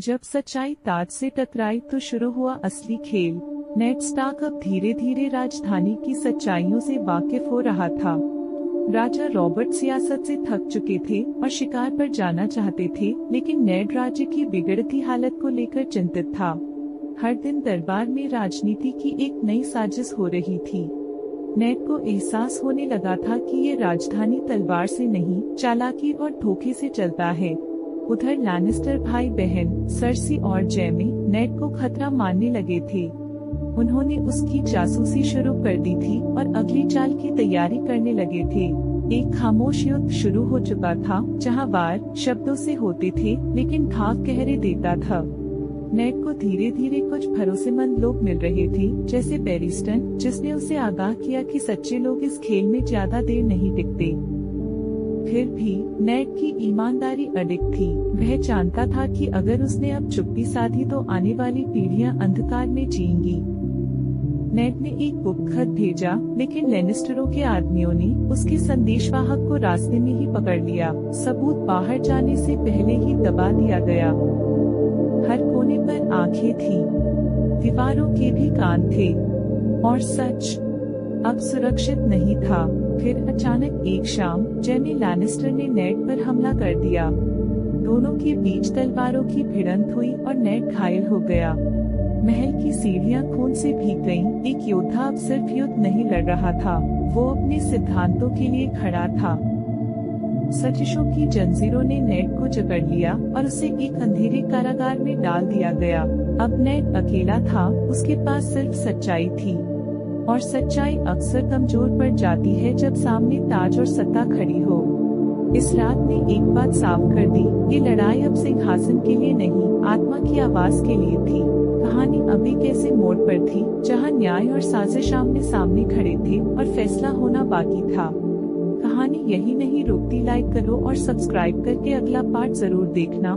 जब सच्चाई ताज से टकराई तो शुरू हुआ असली खेल। नेड स्टार्क अब धीरे धीरे राजधानी की सच्चाइयों से वाकिफ हो रहा था। राजा रॉबर्ट सियासत से थक चुके थे और शिकार पर जाना चाहते थे, लेकिन नेड राज्य की बिगड़ती हालत को लेकर चिंतित था। हर दिन दरबार में राजनीति की एक नई साजिश हो रही थी। नेड को एहसास होने लगा था कि ये राजधानी तलवार से नहीं, चालाकी और धोखे से चलता है। उधर लैनिस्टर भाई बहन सर्सी और जैमे नेड को खतरा मानने लगे थे। उन्होंने उसकी जासूसी शुरू कर दी थी और अगली चाल की तैयारी करने लगे थे। एक खामोश युद्ध शुरू हो चुका था, जहां वार शब्दों से होते थे लेकिन घाव गहरे देता था। नेड को धीरे धीरे कुछ भरोसेमंद लोग मिल रहे थे, जैसे पेरिस्टन, जिसने उसे आगाह किया कि सच्चे लोग इस खेल में ज्यादा देर नहीं टिकते। फिर भी नेड की ईमानदारी अडिग थी। वह जानता था कि अगर उसने अब चुप्पी साधी तो आने वाली पीढ़ियां अंधकार में जिएंगी। नेड ने एक गुप्त खत भेजा, लेकिन लैनिस्टरों के आदमियों ने उसके संदेशवाहक को रास्ते में ही पकड़ लिया। सबूत बाहर जाने से पहले ही दबा दिया गया। हर कोने पर आंखें थी, दीवारों के भी कान थे, और सच अब सुरक्षित नहीं था। फिर अचानक एक शाम जैमी लैनिस्टर ने नेड पर हमला कर दिया। दोनों के बीच तलवारों की भिड़ंत हुई और नेड घायल हो गया। महल की सीढ़ियां खून से भीग गईं। एक योद्धा अब सिर्फ युद्ध नहीं लड़ रहा था, वो अपने सिद्धांतों के लिए खड़ा था। साजिशों की जंजीरों ने नेड को जकड़ लिया और उसे एक अंधेरे कारागार में डाल दिया गया। अब नेड अकेला था, उसके पास सिर्फ सच्चाई थी, और सच्चाई अक्सर कमजोर पड़ जाती है जब सामने ताज और सत्ता खड़ी हो। इस रात ने एक बात साफ कर दी, ये लड़ाई अब सिंहासन के लिए नहीं, आत्मा की आवाज के लिए थी। कहानी अभी कैसे मोड़ पर थी, जहां न्याय और साजिश आमने सामने खड़े थे और फैसला होना बाकी था। कहानी यही नहीं रुकती। लाइक करो और सब्सक्राइब करके अगला पार्ट जरूर देखना।